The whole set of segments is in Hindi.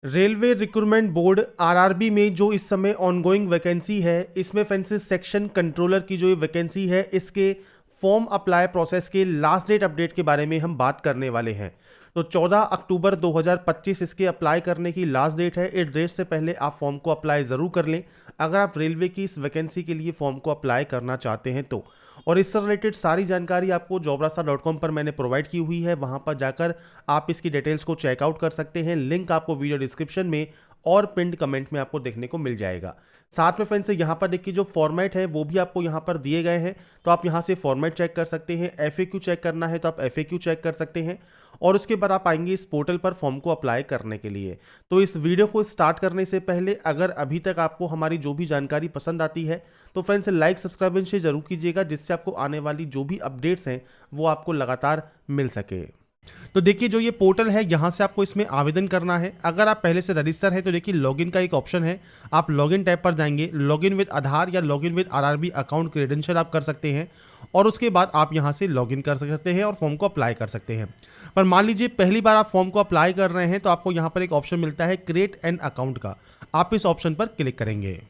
रेलवे रिक्रूटमेंट बोर्ड आरआरबी में जो इस समय ऑनगोइंग वैकेंसी है, इसमें फ्रेंड्स सेक्शन कंट्रोलर की जो ये वैकेंसी है, इसके फॉर्म अप्लाई प्रोसेस के लास्ट डेट अपडेट के बारे में हम बात करने वाले हैं। तो 14 अक्टूबर 2025 इसके अप्लाई करने की लास्ट डेट है। इस डेट से पहले आप फॉर्म को अप्लाई ज़रूर कर लें अगर आप रेलवे की इस वैकेंसी के लिए फॉर्म को अप्लाई करना चाहते हैं तो। और इससे रिलेटेड सारी जानकारी आपको jobrasta.com पर मैंने प्रोवाइड की हुई है, वहां पर जाकर आप इसकी डिटेल्स को चेकआउट कर सकते हैं। लिंक आपको वीडियो डिस्क्रिप्शन में और पिंड कमेंट में आपको देखने को मिल जाएगा। साथ में फ्रेंड्स यहाँ पर देखिए जो फॉर्मेट है वो भी आपको यहाँ पर दिए गए हैं, तो आप यहाँ से फॉर्मेट चेक कर सकते हैं। एफएक्यू चेक करना है तो आप एफएक्यू चेक कर सकते हैं और उसके बाद आप आएंगे इस पोर्टल पर फॉर्म को अप्लाई करने के लिए। तो इस वीडियो को स्टार्ट करने से पहले अगर अभी तक आपको हमारी जो भी जानकारी पसंद आती है तो फ्रेंड्स लाइक सब्सक्राइब से जरूर कीजिएगा, जिससे आपको आने वाली जो भी अपडेट्स हैं वो आपको लगातार मिल सके। तो देखिए जो ये पोर्टल है, यहाँ से आपको इसमें आवेदन करना है। अगर आप पहले से रजिस्टर है तो देखिए लॉगिन का एक ऑप्शन है, आप लॉगिन टैब पर जाएंगे। लॉगिन विद आधार या login with RRB account credential आप कर सकते हैं और उसके बाद आप यहाँ से लॉगिन कर सकते हैं और फॉर्म को अप्लाई कर सकते हैं। पर मान लीजिए पहली बार आप फॉर्म को अप्लाई कर रहे हैं तो आपको यहाँ पर एक ऑप्शन मिलता है क्रिएट एन अकाउंट का, आप इस ऑप्शन पर क्लिक करेंगे।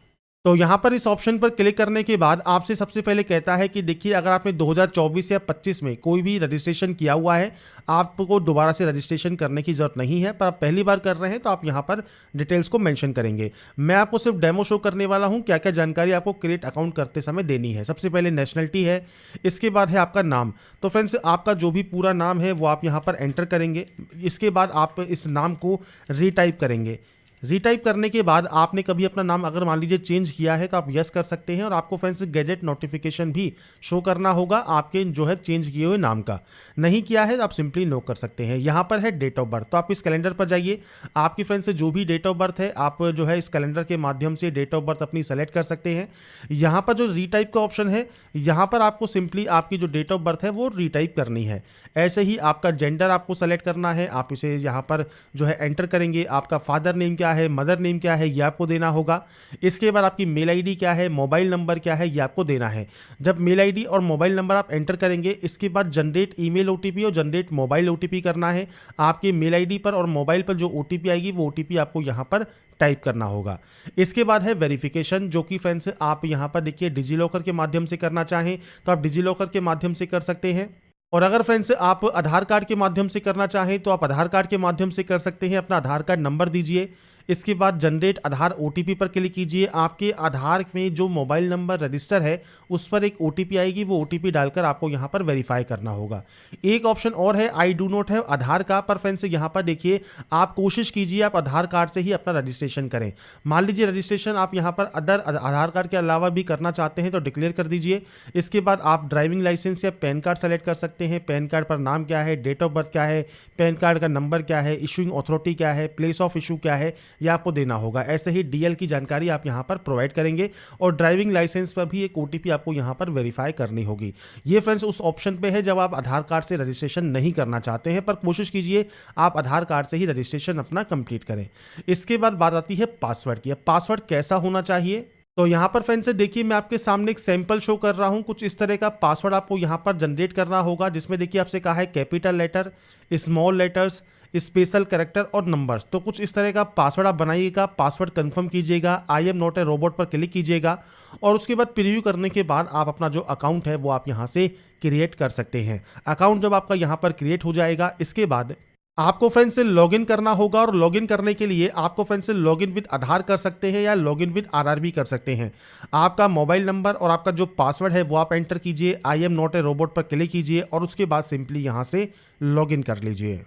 तो यहाँ पर इस ऑप्शन पर क्लिक करने के बाद आपसे सबसे पहले कहता है कि देखिए अगर आपने 2024 या 25 में कोई भी रजिस्ट्रेशन किया हुआ है, आपको दोबारा से रजिस्ट्रेशन करने की ज़रूरत नहीं है। पर आप पहली बार कर रहे हैं तो आप यहाँ पर डिटेल्स को मेंशन करेंगे। मैं आपको सिर्फ डेमो शो करने वाला हूँ क्या क्या जानकारी आपको क्रिएट अकाउंट करते समय देनी है। सबसे पहले नेशनलिटी है, इसके बाद है आपका नाम। तो फ्रेंड्स आपका जो भी पूरा नाम है वो आप यहाँ पर एंटर करेंगे। इसके बाद आप इस नाम को रीटाइप करेंगे। रीटाइप करने के बाद आपने कभी अपना नाम अगर मान लीजिए चेंज किया है तो आप यस कर सकते हैं और आपको फ्रेंड्स गैजेट नोटिफिकेशन भी शो करना होगा आपके जो है चेंज किए हुए नाम का। नहीं किया है तो आप सिंपली नो कर सकते हैं। यहाँ पर है डेट ऑफ बर्थ, तो आप इस कैलेंडर पर जाइए। आपकी फ्रेंड्स जो भी डेट ऑफ बर्थ है आप जो है इस कैलेंडर के माध्यम से डेट ऑफ बर्थ अपनी सेलेक्ट कर सकते हैं। यहाँ पर जो रीटाइप का ऑप्शन है, यहाँ पर आपको सिंपली आपकी जो डेट ऑफ बर्थ है वो रीटाइप करनी है। ऐसे ही आपका जेंडर आपको सेलेक्ट करना है, आप इसे यहाँ पर जो है एंटर करेंगे। आपका फादर नेम क्या है, मदर नेम क्या है, ये आपको देना होगा। इसके बाद आपकी मेल आईडी क्या है, मोबाइल नंबर क्या है, ये आपको देना है। जब मेल आईडी और मोबाइल नंबर आप एंटर करेंगे, इसके बाद जनरेट ईमेल ओटीपी और जनरेट मोबाइल ओटीपी करना है। आपके मेल आईडी पर और मोबाइल पर जो ओटीपी आएगी वो ओटीपी आपको यहाँ पर टाइप करना होगा। इसके बाद है वेरिफिकेशन, जो कि फ्रेंड्स आप यहाँ पर देखिए डिजीलॉकर के माध्यम से करना चाहें तो आप डिजीलॉकर के माध्यम से कर सकते हैं। और अगर फ्रेंड्स आप आधार कार्ड के माध्यम से करना चाहें तो आप आधार कार्ड के माध्यम से कर सकते हैं। अपना आधार कार्ड नंबर दीजिए, इसके बाद जनरेट आधार ओटीपी पर क्लिक कीजिए। आपके आधार में जो मोबाइल नंबर रजिस्टर है उस पर एक ओटीपी आएगी, वो ओटीपी डालकर आपको यहाँ पर वेरीफाई करना होगा। एक ऑप्शन और है आई डू नॉट है आधार का, पर फ्रेंड्स यहाँ पर देखिए आप कोशिश कीजिए आप आधार कार्ड से ही अपना रजिस्ट्रेशन करें। मान लीजिए रजिस्ट्रेशन आप यहाँ पर अदर आधार कार्ड के अलावा भी करना चाहते हैं तो डिक्लेयर कर दीजिए। इसके बाद आप ड्राइविंग लाइसेंस या पैन कार्ड सेलेक्ट कर सकते हैं। पैन कार्ड पर नाम क्या है, डेट ऑफ बर्थ क्या है, पैन कार्ड का नंबर क्या है, इशूइंग अथॉरिटी क्या है, प्लेस ऑफ इशू क्या है, ये आपको देना होगा। ऐसे ही डीएल की जानकारी आप यहां पर प्रोवाइड करेंगे और ड्राइविंग लाइसेंस पर भी एक ओटीपी आपको यहां पर वेरीफाई करनी होगी। ये फ्रेंड्स उस ऑप्शन पे है जब आप आधार कार्ड से रजिस्ट्रेशन नहीं करना चाहते हैं, पर कोशिश कीजिए आप आधार कार्ड से ही रजिस्ट्रेशन अपना कंप्लीट करें। इसके बाद बात आती है पासवर्ड की। पासवर्ड कैसा होना चाहिए, तो यहाँ पर फ्रेंड्स देखिए मैं आपके सामने एक सैंपल शो कर रहा हूँ। कुछ इस तरह का पासवर्ड आपको यहाँ पर जनरेट करना होगा, जिसमें देखिए आपसे कहा है capital letter, small letters, special character और नंबर्स। तो कुछ इस तरह का पासवर्ड आप बनाइएगा। पासवर्ड कंफर्म कीजिएगा, I am not a robot पर क्लिक कीजिएगा और उसके बाद प्रीव्यू करने के बाद आप अपना जो अकाउंट है वो आप यहाँ से क्रिएट कर सकते हैं। अकाउंट जब आपका यहाँ पर क्रिएट हो जाएगा, इसके बाद आपको फ्रेंड्स से लॉगिन करना होगा और लॉगिन करने के लिए आपको फ्रेंड्स से लॉगिन विद आधार कर सकते हैं या लॉगिन विद आरआरबी कर सकते हैं। आपका मोबाइल नंबर और आपका जो पासवर्ड है वो आप एंटर कीजिए, I am not a robot पर क्लिक कीजिए और उसके बाद सिंपली यहाँ से लॉगिन कर लीजिए।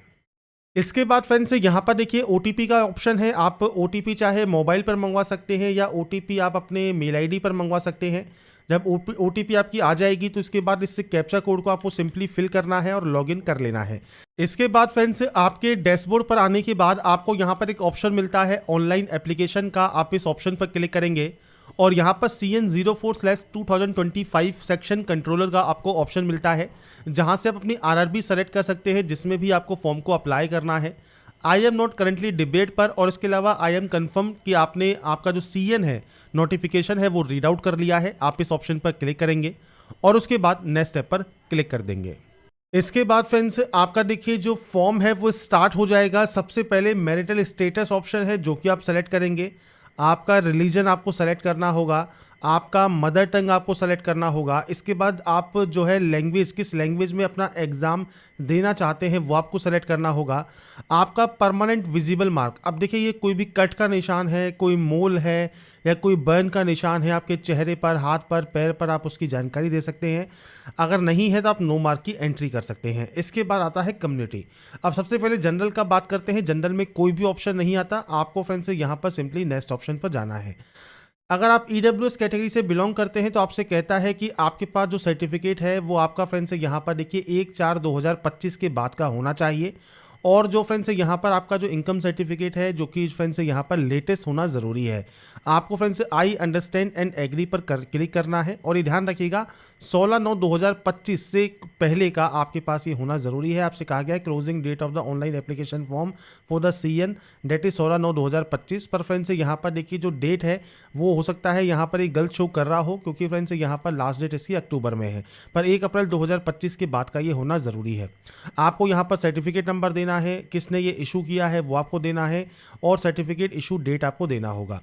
इसके बाद फ्रेंड्स यहाँ पर देखिए ओटीपी का ऑप्शन है। आप ओटीपी चाहे मोबाइल पर मंगवा सकते हैं या ओटीपी आप अपने मेल आईडी पर मंगवा सकते हैं। जब ओटीपी आपकी आ जाएगी तो इसके बाद इससे कैप्चा कोड को आपको सिंपली फिल करना है और लॉगिन कर लेना है। इसके बाद फ्रेंड्स आपके डैशबोर्ड पर आने के बाद आपको यहाँ पर एक ऑप्शन मिलता है ऑनलाइन एप्लीकेशन का, आप इस ऑप्शन पर क्लिक करेंगे और यहाँ पर CN04/2025 सेक्शन कंट्रोलर का आपको ऑप्शन मिलता है, जहाँ से आप अपनी आरआरबी सेलेक्ट कर सकते हैं जिसमें भी आपको फॉर्म को अप्लाई करना है। I am not currently debate पर और इसके अलावा आई एम कन्फर्म कि आपने आपका जो CN है नोटिफिकेशन है वो रीड आउट कर लिया है। आप इस ऑप्शन पर क्लिक करेंगे और उसके बाद नेक्स्ट स्टेप पर क्लिक कर देंगे। इसके बाद फ्रेंड्स आपका देखिए जो फॉर्म है वो स्टार्ट हो जाएगा। सबसे पहले मैरिटल स्टेटस ऑप्शन है जो कि आप सेलेक्ट करेंगे। आपका रिलीजन आपको सेलेक्ट करना होगा। आपका मदर टंग आपको सेलेक्ट करना होगा। इसके बाद आप जो है लैंग्वेज, किस लैंग्वेज में अपना एग्ज़ाम देना चाहते हैं वो आपको सेलेक्ट करना होगा। आपका परमानेंट विजिबल मार्क, अब देखिए ये कोई भी कट का निशान है, कोई मोल है या कोई बर्न का निशान है आपके चेहरे पर, हाथ पर, पैर पर, आप उसकी जानकारी दे सकते हैं। अगर नहीं है तो आप नो मार्क की एंट्री कर सकते हैं। इसके बाद आता है कम्युनिटी। अब सबसे पहले जनरल का बात करते हैं। जनरल में कोई भी ऑप्शन नहीं आता आपको फ्रेंड्स, यहाँ पर सिंपली नेक्स्ट ऑप्शन पर जाना है। अगर आप ईडब्ल्यूएस कैटेगरी से बिलोंग करते हैं तो आपसे कहता है कि आपके पास जो सर्टिफिकेट है वो आपका फ्रेंड्स यहाँ पर देखिए 1/4/2025 के बाद का होना चाहिए। और जो फ्रेंड्स यहाँ पर आपका जो इनकम सर्टिफिकेट है जो कि फ्रेंड्स यहाँ पर लेटेस्ट होना ज़रूरी है। आपको friends I understand and agree पर क्लिक करना है। और ये ध्यान रखिएगा 16/9/2025 से पहले का आपके पास ये होना ज़रूरी है। आपसे कहा गया है closing date of the online application form for the CN date is 16/9/2025। पर फ्रेंड्स यहाँ पर देखिए जो डेट है वो हो सकता है यहाँ पर एक गलत शो कर रहा हो, क्योंकि फ्रेंड्स यहाँ पर लास्ट डेट इसकी अक्टूबर में है, पर 1 अप्रैल 2025 के बाद का ये होना ज़रूरी है। आपको यहाँ पर सर्टिफिकेट नंबर देना है, किसने ये इशू किया है वो आपको देना है, और सर्टिफिकेट इशू डेट आपको देना होगा।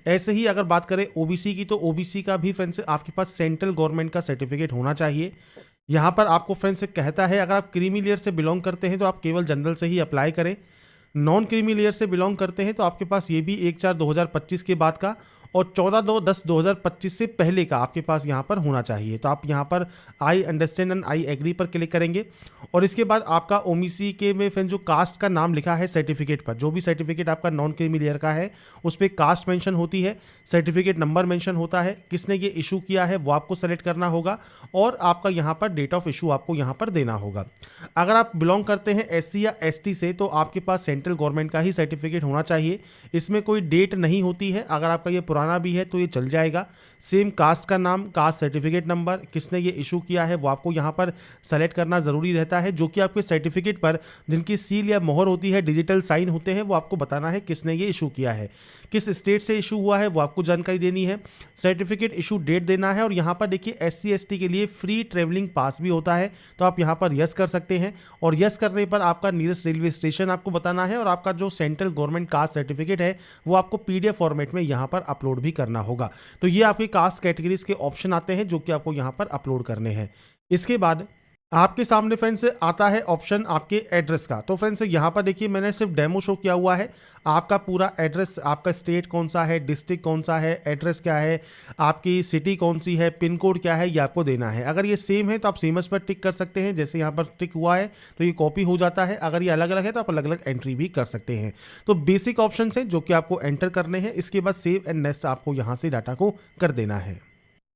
ऐसे ही अगर बात करें ओबीसी की, तो ओबीसी का भी फ्रेंड्स आपके पास सेंट्रल गवर्नमेंट का सर्टिफिकेट होना चाहिए। यहाँ पर आपको फ्रेंड्स कहता है अगर आप क्रीमी लेयर से बिलोंग करते हैं तो आप केवल जनरल से ही अप्लाई करें। नॉन क्रीमी लेयर से बिलोंग करते हैं तो आपके पास ये भी 1/4/2025 के बाद का और 14/10/2025 से पहले का आपके पास यहाँ पर होना चाहिए। तो आप यहाँ पर I understand and I agree पर क्लिक करेंगे। और इसके बाद आपका ओबीसी के में फ्रेंड जो कास्ट का नाम लिखा है सर्टिफिकेट पर, जो भी सर्टिफिकेट आपका नॉन क्रीमी लेयर का है उस पर कास्ट मेंशन होती है, सर्टिफिकेट नंबर मेंशन होता है, किसने ये इशू किया है वो आपको सेलेक्ट करना होगा, और आपका यहाँ पर डेट ऑफ इशू आपको यहाँ पर देना होगा। अगर आप बिलोंग करते हैं SC या ST से तो आपके पास सेंट्रल गवर्नमेंट का ही सर्टिफिकेट होना चाहिए। इसमें कोई डेट नहीं होती है, अगर आपका ये पुराना भी है तो ये चल जाएगा। सेम कास्ट का नाम, कास्ट सर्टिफिकेट नंबर, किसने ये इशू किया है वो आपको यहाँ पर सेलेक्ट करना ज़रूरी रहता है, जो कि आपके सर्टिफिकेट पर जिनकी सील या मोहर होती है, डिजिटल साइन होते हैं, वो आपको बताना है किसने ये इशू किया है, किस स्टेट से इशू हुआ है वो आपको जानकारी देनी है, सर्टिफिकेट इशू डेट देना है। और यहाँ पर देखिए SC ST के लिए फ्री ट्रेवलिंग पास भी होता है, तो आप यहाँ पर यस कर सकते हैं। और यस करने पर आपका नियरेस्ट रेलवे स्टेशन आपको बताना है, और आपका जो सेंट्रल गवर्नमेंट कास्ट सर्टिफिकेट है वो आपको PDF फॉर्मेट में यहाँ पर अपलोड भी करना होगा। तो ये आपके कास्ट कैटेगरीज के ऑप्शन आते हैं जो कि आपको यहाँ पर अपलोड करने हैं। इसके बाद आपके सामने फ्रेंड्स आता है ऑप्शन आपके एड्रेस का। तो फ्रेंड्स यहाँ पर देखिए मैंने सिर्फ डेमो शो किया हुआ है। आपका पूरा एड्रेस, आपका स्टेट कौन सा है, डिस्ट्रिक्ट कौन सा है, एड्रेस क्या है, आपकी सिटी कौन सी है, पिन कोड क्या है, ये आपको देना है। अगर ये सेम है तो आप सेमस पर टिक कर सकते हैं, जैसे यहाँ पर टिक हुआ है तो ये कॉपी हो जाता है। अगर ये अलग अलग है तो आप अलग अलग एंट्री भी कर सकते हैं। तो बेसिक ऑप्शन है जो कि आपको एंटर करने हैं। इसके बाद सेव एंड नेक्स्ट आपको यहाँ से डाटा को कर देना है।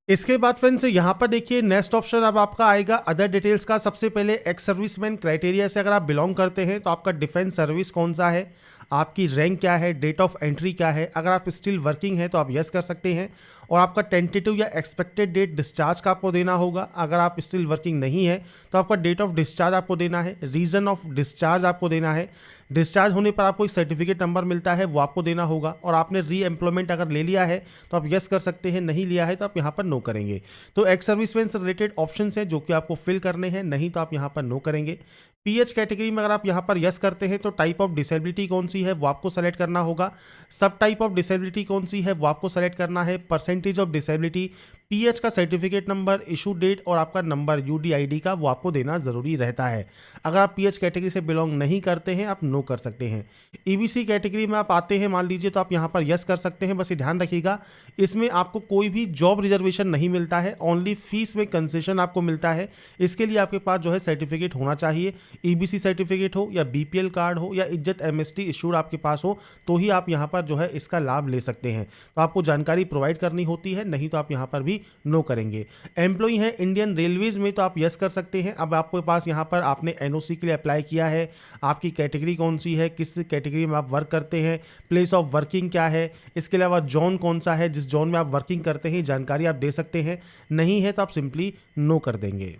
इसके बाद फ्रेंड्स यहाँ पर देखिए नेक्स्ट ऑप्शन अब आपका आएगा अदर डिटेल्स का। सबसे पहले एक्स सर्विसमैन क्राइटेरिया से अगर आप बिलोंग करते हैं तो आपका डिफेंस सर्विस कौन सा है, आपकी रैंक क्या है, डेट ऑफ एंट्री क्या है। अगर आप स्टिल वर्किंग है तो आप यस कर सकते हैं, और आपका टेंटेटिव या एक्सपेक्टेड डेट डिस्चार्ज का आपको देना होगा। अगर आप स्टिल वर्किंग नहीं है तो आपका डेट ऑफ डिस्चार्ज आपको देना है, रीज़न ऑफ डिस्चार्ज आपको देना है, डिस्चार्ज होने पर आपको एक सर्टिफिकेट नंबर मिलता है वो आपको देना होगा, और आपने री एम्प्लॉयमेंट अगर ले लिया है तो आप यस कर सकते हैं, नहीं लिया है तो आप यहाँ पर नो करेंगे। तो एक्स सर्विसमैन से रिलेटेड ऑप्शन है जो कि आपको फिल करने हैं, नहीं तो आप यहाँ पर नो करेंगे। PH कैटेगरी में अगर आप यहाँ पर यस करते हैं तो टाइप ऑफ डिसेबिलिटी कौन सी है वो आपको सेलेक्ट करना होगा, सब टाइप ऑफ डिसेबिलिटी कौन सी है वो आपको सेलेक्ट करना है, परसेंटेज ऑफ डिसेबिलिटी, PH का सर्टिफिकेट नंबर, इशू डेट और आपका नंबर UDID का वो आपको देना ज़रूरी रहता है। अगर आप PH कैटेगरी से बिलोंग नहीं करते हैं आप नो कर सकते हैं। EBC कैटेगरी में आप आते हैं मान लीजिए तो आप यहाँ पर यस कर सकते हैं। बस ये ध्यान रखिएगा इसमें आपको कोई भी जॉब रिजर्वेशन नहीं मिलता है, ओनली फीस में कंसेशन आपको मिलता है। इसके लिए आपके पास जो है सर्टिफिकेट होना चाहिए, EBC सर्टिफिकेट हो या BPL कार्ड हो या इज्जत MST इशूड आपके पास हो, तो ही आप यहाँ पर जो है इसका लाभ ले सकते हैं। तो आपको जानकारी प्रोवाइड करनी होती है, नहीं तो आप यहाँ पर भी नो करेंगे। एम्प्लॉई है इंडियन रेलवेज में तो आप यस कर सकते हैं। अब आपके पास यहाँ पर आपने NOC के लिए अप्लाई किया है, आपकी कैटेगरी कौन सी है, किस कैटेगरी में आप वर्क करते हैं, प्लेस ऑफ वर्किंग क्या है, इसके अलावा जोन कौन सा है, जिस जोन में आप वर्किंग करते हैं जानकारी आप दे सकते हैं, नहीं है तो आप सिंपली नो कर देंगे।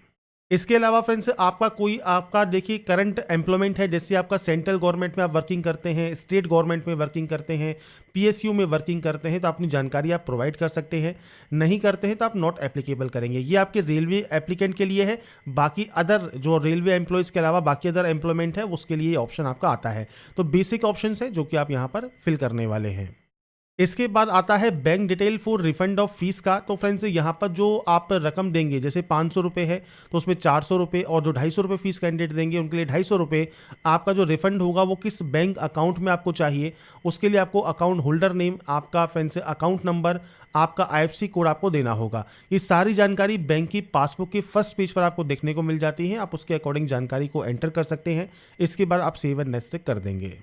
इसके अलावा फ्रेंड्स आपका देखिए करंट एम्प्लॉयमेंट है, जैसे आपका सेंट्रल गवर्नमेंट में आप वर्किंग करते हैं, स्टेट गवर्नमेंट में वर्किंग करते हैं, पीएसयू में वर्किंग करते हैं, तो अपनी जानकारी आप प्रोवाइड कर सकते हैं। नहीं करते हैं तो आप नॉट एप्लीकेबल करेंगे। ये आपके रेलवे एप्लीकेंट के लिए है। बाकी अदर जो रेलवे एम्प्लॉयज़ के अलावा बाकी अदर एम्प्लॉयमेंट है उसके लिए ऑप्शन आपका आता है। तो बेसिक ऑप्शन है जो कि आप यहाँ पर फिल करने वाले हैं। इसके बाद आता है bank detail for refund of fees का। तो फ्रेंड्स यहाँ पर जो आप रकम देंगे, जैसे 500 रुपये है तो उसमें 400 रुपये, और जो 250 रुपये फीस कैंडिडेट देंगे उनके लिए 250 रुपये। आपका जो रिफंड होगा वो किस बैंक अकाउंट में आपको चाहिए, उसके लिए आपको अकाउंट होल्डर नेम, आपका फ्रेंड्स अकाउंट नंबर, आपका IFSC कोड आपको देना होगा। ये सारी जानकारी बैंक की पासबुक के फर्स्ट पेज पर आपको देखने को मिल जाती है। आप उसके अकॉर्डिंग जानकारी को एंटर कर सकते हैं। इसके बाद आप सेव एंड नेक्स्ट कर देंगे।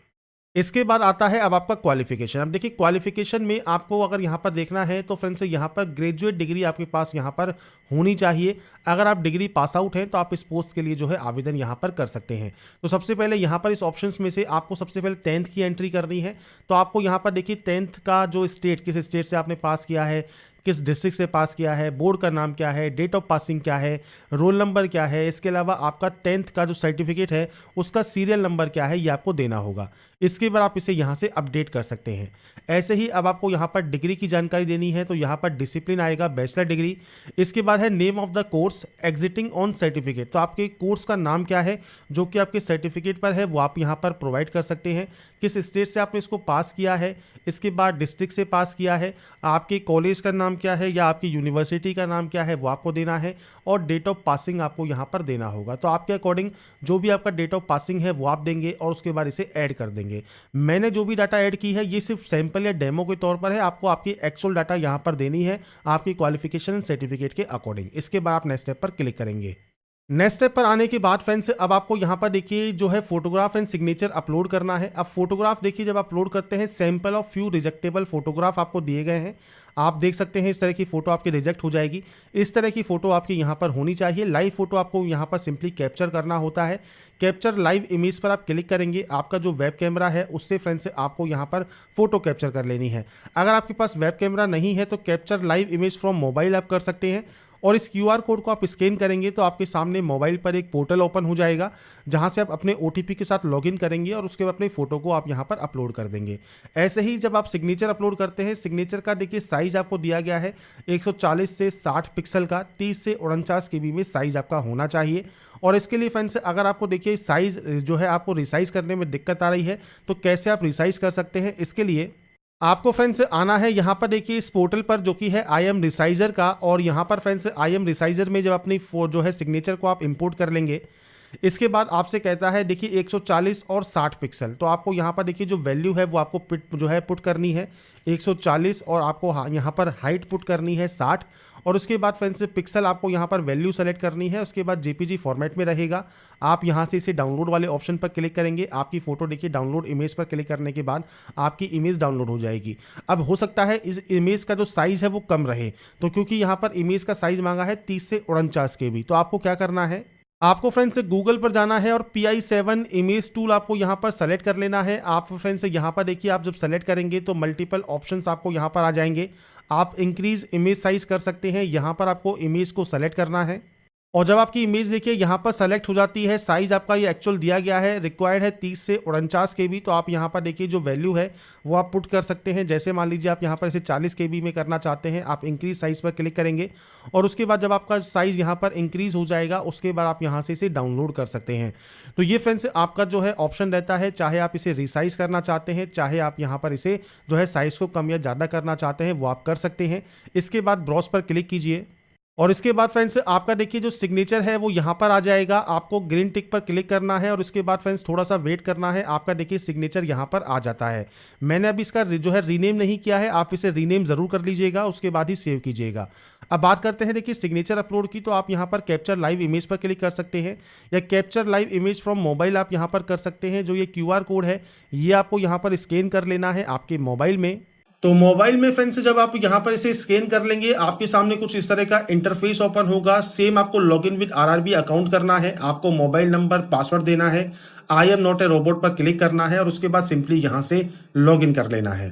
इसके बाद आता है अब आपका क्वालिफिकेशन। अब देखिए क्वालिफिकेशन में आपको अगर यहाँ पर देखना है तो फ्रेंड्स यहाँ पर ग्रेजुएट डिग्री आपके पास यहाँ पर होनी चाहिए। अगर आप डिग्री पास आउट हैं तो आप इस पोस्ट के लिए जो है आवेदन यहाँ पर कर सकते हैं। तो सबसे पहले यहाँ पर इस ऑप्शंस में से आपको सबसे पहले 10th की एंट्री करनी है। तो आपको यहाँ पर देखिए 10th का जो स्टेट, किस स्टेट से आपने पास किया है, किस डिस्ट्रिक्ट से पास किया है, बोर्ड का नाम क्या है, डेट ऑफ पासिंग क्या है, रोल नंबर क्या है, इसके अलावा आपका 10th का जो सर्टिफिकेट है उसका सीरियल नंबर क्या है, ये आपको देना होगा। इसके बाद आप इसे यहाँ से अपडेट कर सकते हैं। ऐसे ही अब आपको यहाँ पर डिग्री की जानकारी देनी है, तो यहाँ पर डिसिप्लिन आएगा बैचलर डिग्री। इसके बाद है name of the course exiting on certificate. तो आपके कोर्स का नाम क्या है जो कि आपके सर्टिफिकेट पर है, वो आप यहाँ पर प्रोवाइड कर सकते हैं। किस स्टेट से आपने इसको पास किया है, इसके बाद डिस्ट्रिक्ट से पास किया है, आपके कॉलेज का नाम क्या है या आपकी यूनिवर्सिटी का नाम क्या है वो आपको देना है, और डेट ऑफ पासिंग आपको यहाँ पर देना होगा। तो आपके अकॉर्डिंग जो भी आपका डेट ऑफ पासिंग है वो आप देंगे और उसके बाद इसे ऐड कर देंगे। मैंने जो भी डाटा ऐड की है ये सिर्फ सैंपल या डेमो के तौर पर है। आपको आपकी एक्चुअल डाटा यहाँ पर देनी है आपकी क्वालिफिकेशन सर्टिफिकेट के अकॉर्डिंग। इसके बाद आप नेक्स्ट स्टेप पर क्लिक करेंगे। नेक्स्ट स्टेप पर आने के बाद फ्रेंड्स अब आपको यहाँ पर देखिए जो है फोटोग्राफ एंड सिग्नेचर अपलोड करना है। अब फोटोग्राफ देखिए जब अपलोड करते हैं सैंपल ऑफ फ्यू रिजेक्टेबल फोटोग्राफ आपको दिए गए हैं। आप देख सकते हैं इस तरह की फोटो आपकी रिजेक्ट हो जाएगी। इस तरह की फोटो आपकी यहाँ पर होनी चाहिए। लाइव फोटो आपको यहाँ पर सिंपली कैप्चर करना होता है। कैप्चर लाइव इमेज पर आप क्लिक करेंगे। आपका जो वेब कैमरा है उससे फ्रेंड्स आपको यहाँ पर फोटो कैप्चर कर लेनी है। अगर आपके पास वेब कैमरा नहीं है तो capture live image from mobile आप कर सकते हैं, और इस QR कोड को आप स्कैन करेंगे तो आपके सामने मोबाइल पर एक पोर्टल ओपन हो जाएगा जहां से आप अपने OTP के साथ लॉगिन करेंगे और उसके बाद अपनी फ़ोटो को आप यहां पर अपलोड कर देंगे। ऐसे ही जब आप सिग्नेचर अपलोड करते हैं, सिग्नेचर का देखिए साइज़ आपको दिया गया है 140 से 60 पिक्सल का, 30 से 49 KB में साइज़ आपका होना चाहिए। और इसके लिए फ्रेंड्स अगर आपको देखिए साइज़ जो है आपको रिसाइज़ करने में दिक्कत आ रही है तो कैसे आप रिसाइज़ कर सकते हैं, इसके लिए आपको फ्रेंड्स आना है यहाँ पर देखिए इस पोर्टल पर जो कि है IM रिसाइजर का। और यहाँ पर फ्रेंड्स IM रिसाइजर में जब अपनी जो है सिग्नेचर को आप इंपोर्ट कर लेंगे, इसके बाद आपसे कहता है देखिए 140 और 60 पिक्सल। तो आपको यहाँ पर देखिए जो वैल्यू है वो आपको जो है पुट करनी है 140 और आपको यहाँ पर हाइट पुट करनी है 60, और उसके बाद फ्रेंड्स पिक्सल आपको यहाँ पर वैल्यू सेलेक्ट करनी है। उसके बाद JPG फॉर्मेट में रहेगा। आप यहाँ से इसे डाउनलोड वाले ऑप्शन पर क्लिक करेंगे। आपकी फ़ोटो देखिए डाउनलोड इमेज पर क्लिक करने के बाद आपकी इमेज डाउनलोड हो जाएगी। अब हो सकता है इस इमेज का जो साइज़ है वो कम रहे, तो क्योंकि यहाँ पर इमेज का साइज़ मांगा है 30 से 49 KB। तो आपको क्या करना है, आपको फ्रेंड्स गूगल पर जाना है और PI7 इमेज टूल आपको यहाँ पर सेलेक्ट कर लेना है। आप फ्रेंड्स यहाँ पर देखिए आप जब सेलेक्ट करेंगे तो मल्टीपल ऑप्शंस आपको यहाँ पर आ जाएंगे। आप इंक्रीज इमेज साइज कर सकते हैं, यहाँ पर आपको इमेज को सेलेक्ट करना है। और जब आपकी इमेज देखिए यहाँ पर सेलेक्ट हो जाती है, साइज़ आपका ये एक्चुअल दिया गया है, रिक्वायर्ड है 30 से 49 KB। तो आप यहाँ पर देखिए जो वैल्यू है वो आप पुट कर सकते हैं। जैसे मान लीजिए आप यहाँ पर इसे 40 KB में करना चाहते हैं, आप इंक्रीज साइज़ पर क्लिक करेंगे और उसके बाद जब आपका साइज़ यहाँ पर इंक्रीज़ हो जाएगा उसके बाद आप यहाँ से इसे डाउनलोड कर सकते हैं। तो ये फ्रेंड्स आपका जो है ऑप्शन रहता है, चाहे आप इसे रिसाइज़ करना चाहते हैं, चाहे आप यहाँ पर इसे जो है साइज़ को कम या ज़्यादा करना चाहते हैं वो आप कर सकते हैं। इसके बाद ब्राउज पर क्लिक कीजिए और इसके बाद फ्रेंड्स आपका देखिए जो सिग्नेचर है वो यहाँ पर आ जाएगा। आपको ग्रीन टिक पर क्लिक करना है और उसके बाद फ्रेंड्स थोड़ा सा वेट करना है। आपका देखिए सिग्नेचर यहाँ पर आ जाता है। मैंने अभी इसका जो है रीनेम नहीं किया है, आप इसे रीनेम ज़रूर कर लीजिएगा, उसके बाद ही सेव कीजिएगा। अब बात करते हैं देखिए सिग्नेचर अपलोड की। तो आप यहाँ पर कैप्चर लाइव इमेज पर क्लिक कर सकते हैं या capture live image from mobile आप यहाँ पर कर सकते हैं। जो ये QR कोड है ये आपको यहाँ पर स्कैन कर लेना है आपके मोबाइल में। तो मोबाइल में फ्रेंड्स जब आप यहाँ पर इसे स्कैन कर लेंगे आपके सामने कुछ इस तरह का इंटरफेस ओपन होगा। सेम आपको लॉगिन विद RRB अकाउंट करना है, आपको मोबाइल नंबर पासवर्ड देना है, I am not a robot पर क्लिक करना है और उसके बाद सिंपली यहाँ से लॉगिन कर लेना है।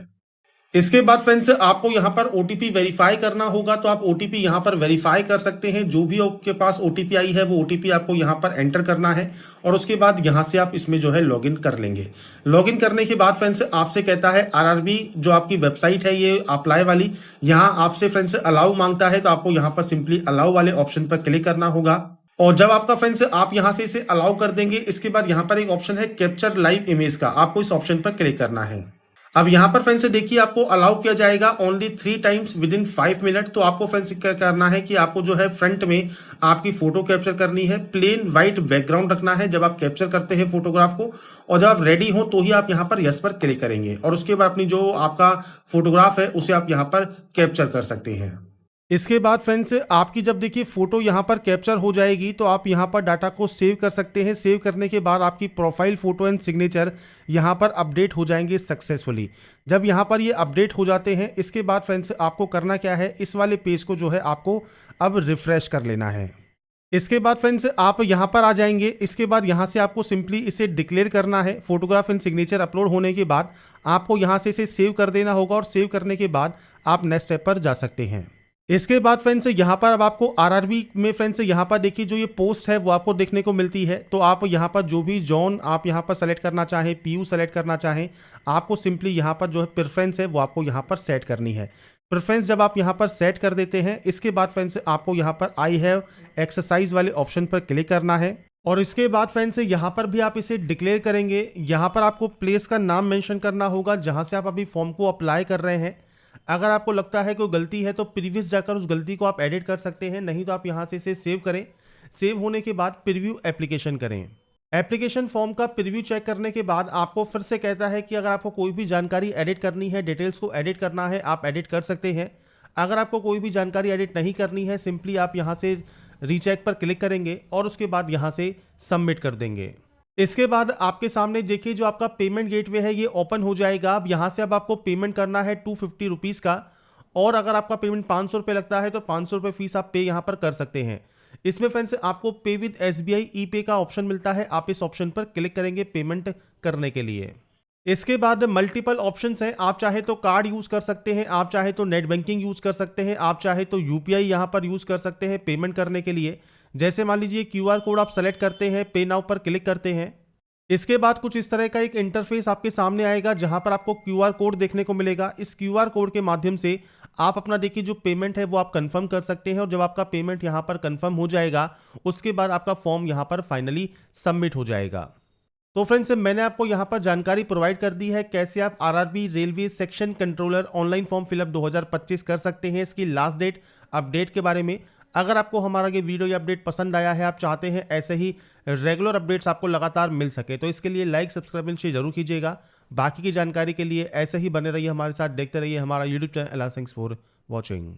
इसके बाद फ्रेंड्स आपको यहाँ पर ओटीपी वेरीफाई करना होगा, तो आप ओटीपी यहाँ पर वेरीफाई कर सकते हैं। जो भी आपके पास ओटीपी आई है वो ओटीपी आपको यहाँ पर एंटर करना है और उसके बाद यहाँ से आप इसमें जो है लॉगिन कर लेंगे। लॉगिन करने के बाद फ्रेंड्स आपसे कहता है आरआरबी जो आपकी वेबसाइट है ये अप्लाई वाली, यहाँ आपसे फ्रेंड्स अलाउ मांगता है, तो आपको यहाँ पर सिंपली अलाउ वाले ऑप्शन पर क्लिक करना होगा। और जब आपका फ्रेंड्स आप यहां से इसे अलाउ कर देंगे, इसके बाद यहां पर एक ऑप्शन है कैप्चर लाइव इमेज का, आपको इस ऑप्शन पर क्लिक करना है। अब यहाँ पर फ्रेंड्स देखिए आपको अलाउ किया जाएगा only 3 times with in 5 minute. तो आपको फ्रेंड्स क्या करना है कि आपको जो है फ्रंट में आपकी फोटो कैप्चर करनी है, प्लेन व्हाइट बैकग्राउंड रखना है जब आप कैप्चर करते हैं फोटोग्राफ को, और जब आप रेडी हो तो ही आप यहाँ पर यस पर क्लिक करेंगे और उसके बाद अपनी जो आपका फोटोग्राफ है उसे आप यहाँ पर कैप्चर कर सकते हैं। इसके बाद फ्रेंड्स आपकी जब देखिए फोटो यहाँ पर कैप्चर हो जाएगी तो आप यहाँ पर डाटा को सेव कर सकते हैं। सेव करने के बाद आपकी प्रोफाइल फोटो एंड सिग्नेचर यहाँ पर अपडेट हो जाएंगे सक्सेसफुली। जब यहाँ पर ये अपडेट हो जाते हैं, इसके बाद फ्रेंड्स आपको करना क्या है, इस वाले पेज को जो है आपको अब रिफ्रेश कर लेना है। इसके बाद फ्रेंड्स आप यहाँ पर आ जाएंगे। इसके बाद यहाँ से आपको सिंपली इसे डिक्लेयर करना है। फोटोग्राफ एंड सिग्नेचर अपलोड होने के बाद आपको यहाँ से इसे सेव कर देना होगा और सेव करने के बाद आप नेक्स्ट स्टेप पर जा सकते हैं। इसके बाद फ्रेंड्स यहाँ पर अब आपको आरआरबी में फ्रेंड्स यहाँ पर देखिए जो ये पोस्ट है वो आपको देखने को मिलती है। तो आप यहाँ पर जो भी जोन आप यहाँ पर सेलेक्ट करना चाहें, पीयू सेलेक्ट करना चाहें, आपको सिंपली यहाँ पर जो है प्रेफरेंस है वो आपको यहाँ पर सेट करनी है। प्रेफरेंस जब आप यहाँ पर सेट कर देते हैं, इसके बाद फ्रेंड्स आपको यहाँ पर आई हैव एक्सरसाइज वाले ऑप्शन पर क्लिक करना है और इसके बाद फ्रेंड्स यहाँ पर भी आप इसे डिक्लेयर करेंगे। यहाँ पर आपको प्लेस का नाम मेंशन करना होगा जहाँ से आप अभी फॉर्म को अप्लाई कर रहे हैं। अगर आपको लगता है कोई गलती है तो प्रीवियस जाकर उस गलती को आप एडिट कर सकते हैं, नहीं तो आप यहाँ से इसे सेव करें। सेव होने के बाद प्रीव्यू एप्लीकेशन करें। एप्लीकेशन फॉर्म का प्रीव्यू चेक करने के बाद आपको फिर से कहता है कि अगर आपको कोई भी जानकारी एडिट करनी है, डिटेल्स को एडिट करना है, आप एडिट कर सकते हैं। अगर आपको कोई भी जानकारी एडिट नहीं करनी है, सिंपली आप यहाँ से रीचेक पर क्लिक करेंगे और उसके बाद यहाँ से सबमिट कर देंगे। इसके बाद आपके सामने देखिए जो आपका पेमेंट गेटवे है ये ओपन हो जाएगा। अब यहाँ से अब आपको पेमेंट करना है 250 रुपीज़ का, और अगर आपका पेमेंट 500 रुपये लगता है तो 500 रुपये फीस आप पे यहाँ पर कर सकते हैं। इसमें फ्रेंड्स आपको पे विद SBI ई पे का ऑप्शन मिलता है, आप इस ऑप्शन पर क्लिक करेंगे पेमेंट करने के लिए। इसके बाद मल्टीपल ऑप्शंस हैं, आप चाहे तो कार्ड यूज़ कर सकते हैं, आप चाहे तो नेट बैंकिंग यूज़ कर सकते हैं, आप चाहे तो UPI यहाँ पर यूज़ कर सकते हैं पेमेंट करने के लिए। जैसे मान लीजिए QR कोड आप सेलेक्ट करते हैं, पे नाउ पर क्लिक करते हैं। इसके बाद कुछ इस तरह का एक इंटरफेस आपके सामने आएगा जहां पर आपको QR कोड देखने को मिलेगा। इस QR कोड के माध्यम से आप अपना देखिए जो पेमेंट है वो आप कंफर्म कर सकते हैं, और जब आपका पेमेंट यहां पर कंफर्म हो जाएगा उसके बाद आपका फॉर्म यहां पर फाइनली सबमिट हो जाएगा। तो फ्रेंड्स मैंने आपको यहाँ पर जानकारी प्रोवाइड कर दी है कैसे आप RRB railway section controller online form fill up 2025 कर सकते हैं, इसकी लास्ट डेट अपडेट के बारे में। अगर आपको हमारा ये वीडियो या अपडेट पसंद आया है, आप चाहते हैं ऐसे ही रेगुलर अपडेट्स आपको लगातार मिल सके, तो इसके लिए लाइक सब्सक्राइब शेयर जरूर कीजिएगा। बाकी की जानकारी के लिए ऐसे ही बने रहिए हमारे साथ, देखते रहिए हमारा YouTube channel. Thanks for watching.